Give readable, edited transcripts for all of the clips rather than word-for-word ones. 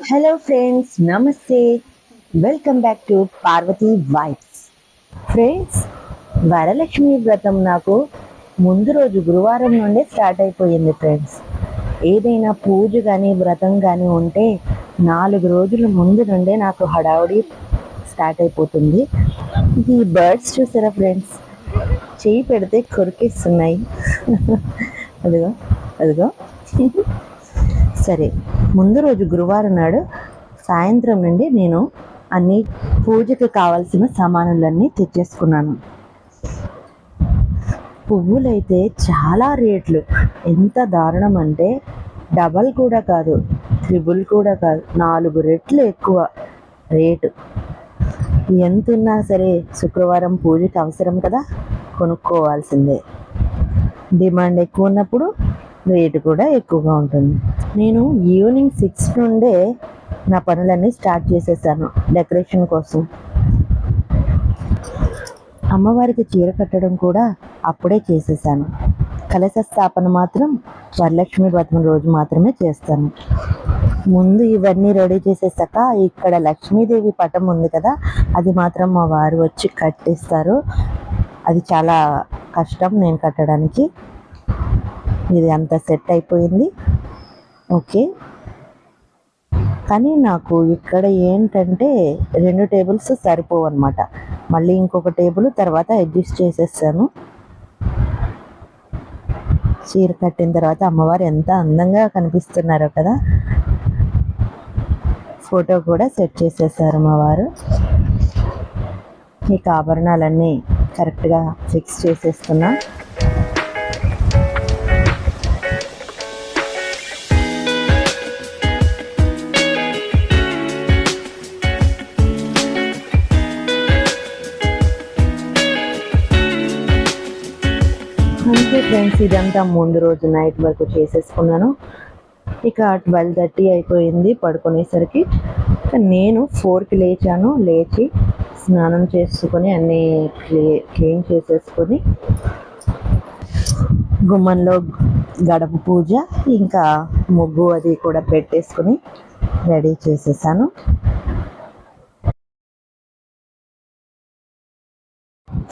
Hello friends, నమస్తే. Welcome back to Parvati vibes. Friends, Varalakshmi Vratam నాకు ముందు రోజు గురువారం నుండే స్టార్ట్ అయిపోయింది ఫ్రెండ్స్. ఏదైనా పూజ కానీ వ్రతం కానీ ఉంటే 4 రోజుల ముందు నుండే నాకు హడావుడి స్టార్ట్ అయిపోతుంది. ఈ బర్డ్స్ చూసారా ఫ్రెండ్స్, చేయి పెడితే కొరికిస్తున్నాయి. అదిగో అదిగో. సరే, ముందు రోజు గురువారం నాడు సాయంత్రం నుండి నేను అన్ని పూజకి కావాల్సిన సామానులన్నీ తెచ్చేసుకున్నాను. పువ్వులైతే చాలా రేట్లు, ఎంత దారుణం అంటే డబల్ కూడా కాదు, ట్రిబుల్ కూడా కాదు, 4 రెట్లు ఎక్కువ రేటు. ఎంత ఉన్నా సరే శుక్రవారం పూజకి అవసరం కదా, కొనుక్కోవాల్సిందే. డిమాండ్ ఎక్కువ ఉన్నప్పుడు రేటు కూడా ఎక్కువగా ఉంటుంది. నేను ఈవినింగ్ 6 నుండే నా పనులన్నీ స్టార్ట్ చేసేసాను డెకరేషన్ కోసం. అమ్మవారికి చీర కట్టడం కూడా అప్పుడే చేసేసాను. కలశ స్థాపన మాత్రం వరలక్ష్మి వ్రతం రోజు మాత్రమే చేస్తాను. ముందు ఇవన్నీ రెడీ చేసేసాక ఇక్కడ లక్ష్మీదేవి పటం ఉంది కదా, అది మాత్రం మా వారు వచ్చి కట్టిస్తారు. అది చాలా కష్టం నేను కట్టడానికి. ఇది అంతా సెట్ అయిపోయింది. ఓకే, కానీ నాకు ఇక్కడ ఏంటంటే 2 టేబుల్స్ సరిపోవు అనమాట. మళ్ళీ ఇంకొక టేబుల్ తర్వాత అడ్జస్ట్ చేసేసాను. చీర కట్టిన తర్వాత అమ్మవారు ఎంత అందంగా కనిపిస్తున్నారో కదా. ఫోటో కూడా సెట్ చేసేసారు మా వారు. ఈ ఆభరణాలన్నీ కరెక్ట్గా ఫిక్స్ చేసేస్తున్నా. అంతే ఫ్రెండ్స్, ఇదంతా ముందు రోజు నైట్ వరకు చేసేసుకున్నాను. ఇక 12:30 అయిపోయింది పడుకునేసరికి. నేను 4కి లేచాను. లేచి స్నానం చేసుకొని అన్నీ క్లీన్ చేసేసుకొని గుమ్మంలో గడప పూజ ఇంకా ముగ్గు అది కూడా పెట్టేసుకొని రెడీ చేసేసాను.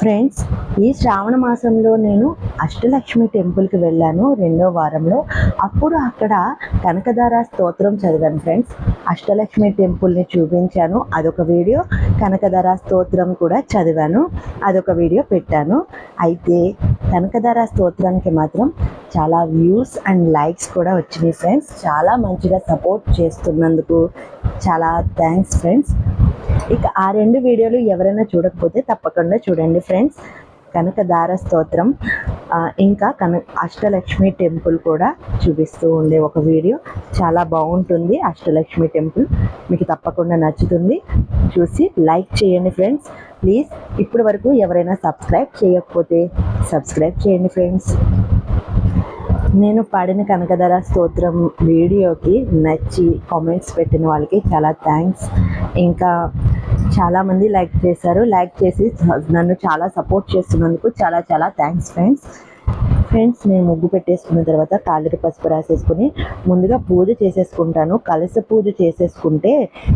ఫ్రెండ్స్, ఈ శ్రావణ మాసంలో నేను అష్టలక్ష్మి టెంపుల్కి వెళ్ళాను 2వ వారంలో. అప్పుడు అక్కడ కనకధార స్తోత్రం చదివాను ఫ్రెండ్స్. అష్టలక్ష్మి టెంపుల్ని చూపించాను, అదొక వీడియో. కనకధార స్తోత్రం కూడా చదివాను, అదొక వీడియో పెట్టాను. అయితే కనకధార స్తోత్రానికి మాత్రం చాలా వ్యూస్ అండ్ లైక్స్ కూడా వచ్చినాయి ఫ్రెండ్స్. చాలా మంచిగా సపోర్ట్ చేస్తున్నందుకు చాలా థ్యాంక్స్ ఫ్రెండ్స్. ఇక ఆ 2 వీడియోలు ఎవరైనా చూడకపోతే తప్పకుండా చూడండి ఫ్రెండ్స్. కనకధార స్తోత్రం ఇంకా అష్టలక్ష్మి టెంపుల్ కూడా చూపిస్తూ ఉండే ఒక వీడియో. చాలా బాగుంటుంది అష్టలక్ష్మి టెంపుల్, మీకు తప్పకుండా నచ్చుతుంది. చూసి లైక్ చేయండి ఫ్రెండ్స్ ప్లీజ్. ఇప్పటి వరకు ఎవరైనా సబ్స్క్రైబ్ చేయకపోతే సబ్స్క్రైబ్ చేయండి ఫ్రెండ్స్. నేను పాడిన కనకధార స్తోత్రం వీడియోకి నచ్చి కామెంట్స్ పెట్టిన వాళ్ళకి చాలా థ్యాంక్స్. ఇంకా చాలామంది లైక్ చేశారు. లైక్ చేసి నన్ను చాలా సపోర్ట్ చేస్తున్నందుకు చాలా చాలా థ్యాంక్స్ ఫ్రెండ్స్. నేను ముగ్గు పెట్టేసుకున్న తర్వాత కాళ్ళకి పసుపు రాసేసుకుని ముందుగా పూజ చేసేసుకుంటాను. కలశ పూజ చేసేసుకుంటే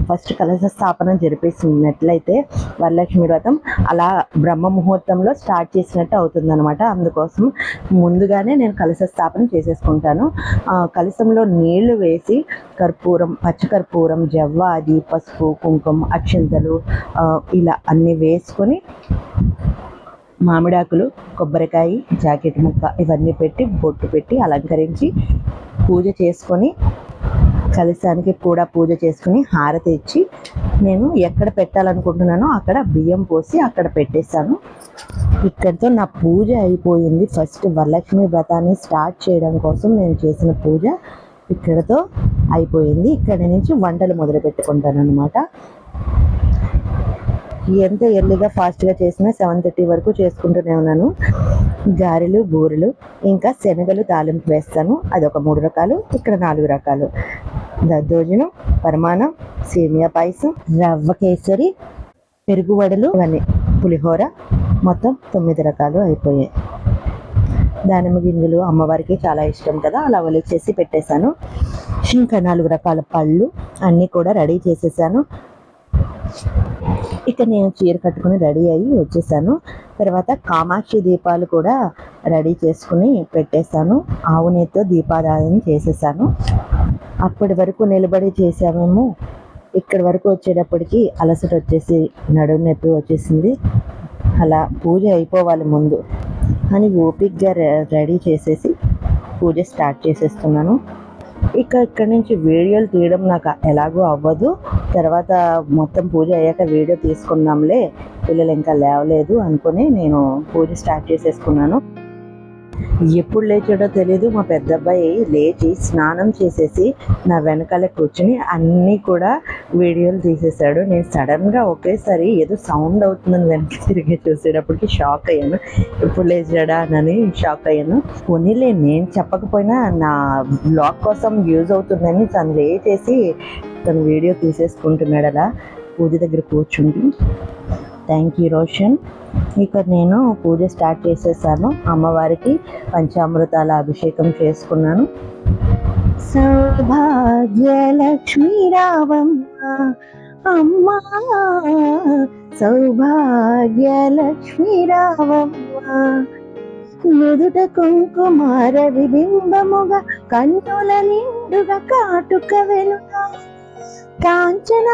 ఫస్ట్ కలశ స్థాపన జరిపేసినట్లయితే వరలక్ష్మి వ్రతం అలా బ్రహ్మ ముహూర్తంలో స్టార్ట్ చేసినట్టు అవుతుందన్నమాట. అందుకోసం ముందుగానే నేను కలశ స్థాపన చేసేసుకుంటాను. కలశంలో నీళ్లు వేసి కర్పూరం, పచ్చకర్పూరం, జవ్వాది, పసుపు, కుంకుమ, అక్షంతలు ఇలా అన్నీ వేసుకొని మామిడాకులు, కొబ్బరికాయ, జాకెట్ ముక్క ఇవన్నీ పెట్టి బొట్టు పెట్టి అలంకరించి పూజ చేసుకొని కలశానికి కూడా పూజ చేసుకుని హారతి ఇచ్చి నేను ఎక్కడ పెట్టాలనుకుంటున్నానో అక్కడ బియ్యం పోసి అక్కడ పెట్టేశాను. ఇక్కడితో నా పూజ అయిపోయింది. ఫస్ట్ వరలక్ష్మి వ్రతాన్ని స్టార్ట్ చేయడం కోసం నేను చేసిన పూజ ఇక్కడతో అయిపోయింది. ఇక్కడి నుంచి వంటలు మొదలు పెట్టుకుంటాను అన్నమాట. ఎంత ఎర్లీగా ఫాస్ట్గా చేసినా 7:30 వరకు చేసుకుంటూనే ఉన్నాను. గారెలు, బూరెలు ఇంకా శనగలు తాలింపు వేస్తాను. అదొక 3 రకాలు, ఇక్కడ 4 రకాలు. దద్దోజనం, పరమాన్నం, సేమియా పాయసం, రవ్వ కేసరి, పెరుగు వడలు, ఇవన్నీ పులిహోర, మొత్తం 9 రకాలు అయిపోయాయి. దానిమ్మ గింజలు అమ్మవారికి చాలా ఇష్టం కదా, అలా ఒలిచేసి పెట్టేశాను. ఇంకా 4 రకాల పళ్ళు అన్నీ కూడా రెడీ చేసేసాను. ఇక నేను చీర కట్టుకుని రెడీ అయ్యి వచ్చేసాను. తర్వాత కామాక్షి దీపాలు కూడా రెడీ చేసుకుని పెట్టేశాను. ఆవు నెయ్యితో దీపారాధన చేసేసాను. అప్పటి వరకు నిలబడి చేసామేమో, ఇక్కడి వరకు వచ్చేటప్పటికి అలసట వచ్చేసి నడుము నొప్పి వచ్చేసింది. అలా పూజ అయిపోవాలి ముందు అని ఓపిక్గా రెడీ చేసేసి పూజ స్టార్ట్ చేసేస్తున్నాను. ఇక్కడ నుంచి వీడియోలు తీయడం నాకు ఎలాగో అవ్వదు. తర్వాత మొత్తం పూజ అయ్యాక వీడియో తీసుకుందాంలే, పిల్లలు ఇంకా లేవలేదు అనుకుని నేను పూజ స్టార్ట్ చేసేసుకున్నాను. ఎప్పుడు లేచాడో తెలీదు, మా పెద్ద అబ్బాయి లేచి స్నానం చేసేసి నా వెనకాల కూర్చుని అన్నీ కూడా వీడియోలు తీసేశాడు. నేను సడన్గా ఒకేసారి ఏదో సౌండ్ అవుతుందని వెనక్కి తిరిగి చూసేటప్పటికి షాక్ అయ్యాను. ఎప్పుడు లేచాడా అని షాక్ అయ్యాను. పోనీలే, నేను చెప్పకపోయినా నా బ్లాగ్ కోసం యూజ్ అవుతుందని తను లేచేసి తను వీడియో తీసేసుకుంటున్నాడు అలా పూజ దగ్గర కూర్చుండి. Thank you Roshan. ఇక నేను పూజ స్టార్ట్ చేసేసాను. అమ్మవారికి పంచామృతాల అభిషేకం చేసుకున్నాను. సౌభాగ్యలక్ష్మీ రావమ్మ అమ్మా, సౌభాగ్యలక్ష్మీ రావమ్మ, నుదుట కుంకుమార విబింబముగా కన్నుల నిండుగా కాటుక వెలుగా కాంచన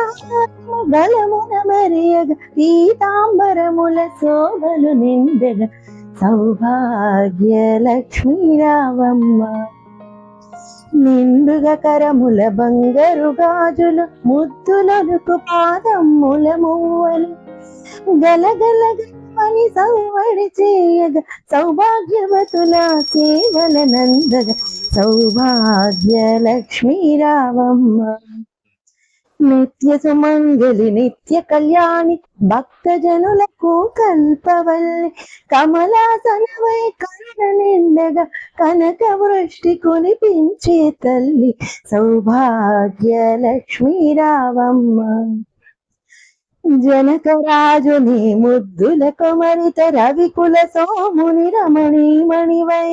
బలమున మరియగ పీతాంబరముల శోభలు నిండగా సౌభాగ్యలక్ష్మీ రావమ్మ, నిండుగా కరముల బంగారు గాజులు ముద్దులొలుకు పాదముల మువ్వలు గలగలగమని సౌవడి చేయగా సౌభాగ్యవతుల సేవల నందగా సౌభాగ్యలక్ష్మీ రావమ్మ, నిత్య సుమంగళి నిత్య కళ్యాణి భక్తజనులకు కల్పవల్లి కమలాసనవై కరుణ నిండగా కనక వృష్టి కురిపించే తల్లి సౌభాగ్యలక్ష్మీ రావమ్మ, జనకరాజుని ముద్దుల కుమరిత రవికుల సోముని రమణీమణివై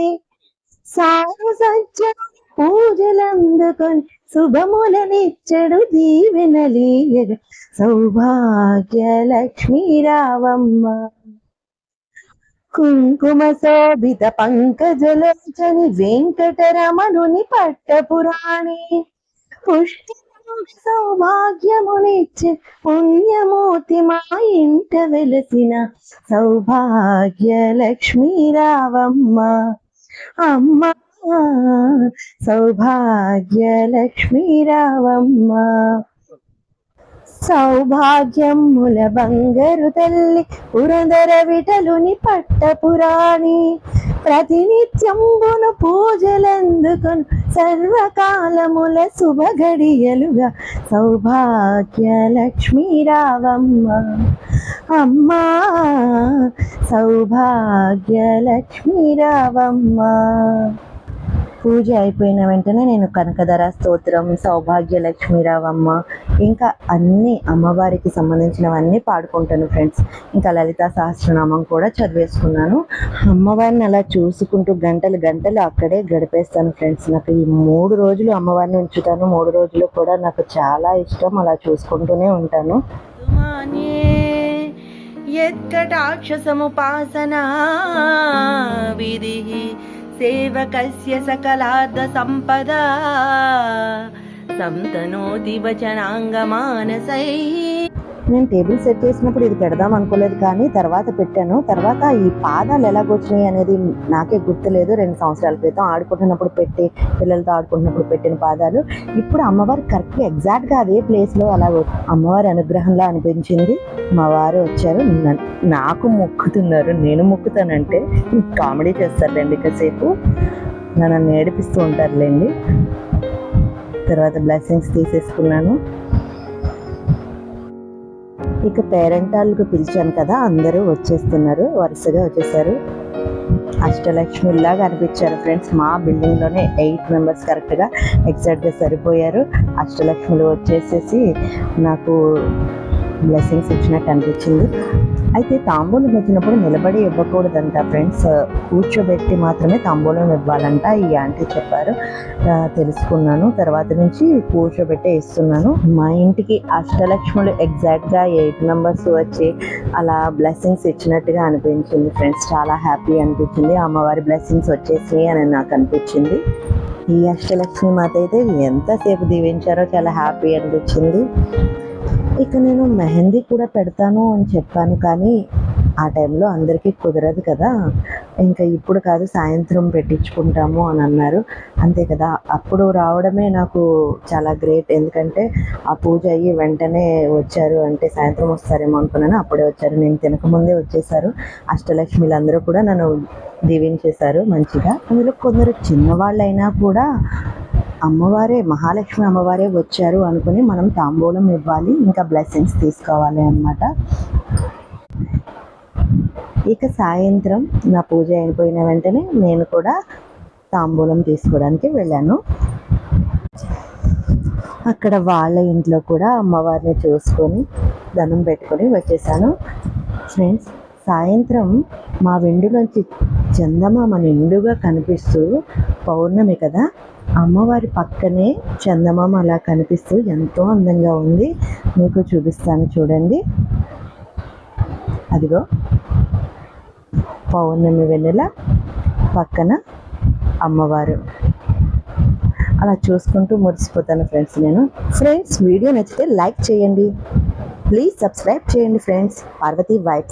సారు సజ్జను పూజలందుకొని శుభములనిచ్చడు దీవెనలీయగా సౌభాగ్యలక్ష్మీ రావమ్మ, కుంకుమ శోభిత పంకజలోచని వెంకటరమణుని పట్టపురాణి పుష్టి సౌభాగ్యమునిచ్చే పుణ్యమూర్తి మా ఇంట వెలసిన సౌభాగ్యలక్ష్మీ రావమ్మ అమ్మ, సౌభాగ్యలక్ష్మీ రావమ్మ, సౌభాగ్యముల బంగారు తల్లి పురందర విఠలుని పట్టపురాణి ప్రతినిత్యంబును పూజలందుకొని సర్వకాలముల శుభ గడియలుగా సౌభాగ్యలక్ష్మీ రావమ్మ అమ్మా, సౌభాగ్యలక్ష్మీ రావమ్మ. పూజ అయిపోయిన వెంటనే నేను కనకధర స్తోత్రం, సౌభాగ్యలక్ష్మీ రావమ్మ, ఇంకా అన్ని అమ్మవారికి సంబంధించినవన్నీ పాడుకుంటాను ఫ్రెండ్స్. ఇంకా లలితా సహస్రనామం కూడా చదివేసుకున్నాను. అమ్మవారిని అలా చూసుకుంటూ గంటలు గంటలు అక్కడే గడిపేస్తాను ఫ్రెండ్స్. నాకు ఈ 3 రోజులు అమ్మవారిని ఉంచుతాను. 3 రోజులు కూడా నాకు చాలా ఇష్టం, అలా చూసుకుంటూనే ఉంటాను. యత్కటాక్షసముపాసనా విధిః సేవకస్య సకలార్థ సంపదా సంతనోతి వచనాంగమానసైః. నేను టేబుల్ సెట్ చేసినప్పుడు ఇది పెడదాం అనుకోలేదు, కానీ తర్వాత పెట్టాను. తర్వాత ఈ పాదాలు ఎలాగొచ్చినాయి అనేది నాకే గుర్తులేదు. 2 సంవత్సరాల క్రితం ఆడుకుంటున్నప్పుడు పిల్లలతో ఆడుకుంటున్నప్పుడు పెట్టిన పాదాలు ఇప్పుడు అమ్మవారు కరెక్ట్గా ఎగ్జాక్ట్గా అదే ప్లేస్లో అలాగ అమ్మవారి అనుగ్రహంలా అనిపించింది. మా వారు వచ్చారు, నాకు మొక్కుతున్నారు. నేను మొక్కుతానంటే కామెడీ చేస్తారులేండి, కాసేపు నన్ను ఏడిపిస్తూ ఉంటారులేండి. తర్వాత బ్లెస్సింగ్స్ తీసేసుకున్నాను. ఇక పేరెంటాలకు పిలిచాను కదా, అందరూ వచ్చేస్తున్నారు, వరుసగా వచ్చేసారు. అష్టలక్ష్మిలాగా అనిపించారు ఫ్రెండ్స్. మా బిల్డింగ్లోనే 8 మెంబర్స్ కరెక్ట్గా ఎగ్జాక్ట్గా సరిపోయారు. అష్టలక్ష్ములు వచ్చేసేసి నాకు బ్లెస్సింగ్స్ ఇచ్చినట్టు అనిపించింది. అయితే తాంబూలం ఇచ్చినప్పుడు నిలబడి ఇవ్వకూడదంట ఫ్రెండ్స్, కూర్చోబెట్టి మాత్రమే తాంబూలం ఇవ్వాలంట. ఈ ఆంటీ చెప్పారు, తెలుసుకున్నాను. తర్వాత నుంచి కూర్చోబెట్టే ఇస్తున్నాను. మా ఇంటికి అష్టలక్ష్ములు ఎగ్జాక్ట్గా 8 మెంబర్స్ వచ్చి అలా బ్లెస్సింగ్స్ ఇచ్చినట్టుగా అనిపించింది ఫ్రెండ్స్. చాలా హ్యాపీ అనిపించింది. అమ్మవారి బ్లెస్సింగ్స్ వచ్చేసినాయి అని నాకు అనిపించింది. ఈ అష్టలక్ష్మి మాత అయితే ఎంతసేపు దీవించారో చాలా హ్యాపీ అనిపించింది. ఇక నేను మెహందీ కూడా పెడతాను అని చెప్పాను, కానీ ఆ టైంలో అందరికీ కుదరదు కదా. ఇంకా ఇప్పుడు కాదు, సాయంత్రం పెట్టించుకుంటాము అని అన్నారు. అంతే కదా, అప్పుడు రావడమే నాకు చాలా గ్రేట్. ఎందుకంటే ఆ పూజ అయ్యి వెంటనే వచ్చారు అంటే సాయంత్రం వస్తారేమో అనుకున్నాను. అప్పుడే వచ్చారు, నేను తినకముందే వచ్చేసారు. అష్టలక్ష్మిలు అందరూ కూడా నన్ను దీవించేశారు మంచిగా. అందులో కొందరు చిన్నవాళ్ళైనా కూడా అమ్మవారే, మహాలక్ష్మి అమ్మవారే వచ్చారు అనుకుని మనం తాంబూలం ఇవ్వాలి, ఇంకా బ్లెస్సింగ్స్ తీసుకోవాలి అన్నమాట. ఇక సాయంత్రం నా పూజ అయిపోయిన వెంటనే నేను కూడా తాంబూలం తీసుకోవడానికి వెళ్ళాను. అక్కడ వాళ్ళ ఇంట్లో కూడా అమ్మవారిని చూసుకొని దండం పెట్టుకొని వచ్చేసాను ఫ్రెండ్స్. సాయంత్రం మా విండులోంచి చందమామ నిండుగా కనిపిస్తూ, పౌర్ణమి కదా, అమ్మవారి పక్కనే చందమామ అలా కనిపిస్తూ ఎంతో అందంగా ఉంది. మీకు చూపిస్తాను చూడండి. అదిగో పౌర్ణమి వెన్నెల పక్కన అమ్మవారు, అలా చూసుకుంటూ మురిసిపోతాను ఫ్రెండ్స్ నేను. ఫ్రెండ్స్, వీడియో నచ్చితే లైక్ చేయండి, ప్లీజ్ సబ్స్క్రైబ్ చేయండి ఫ్రెండ్స్. పార్వతి వైబ్స్.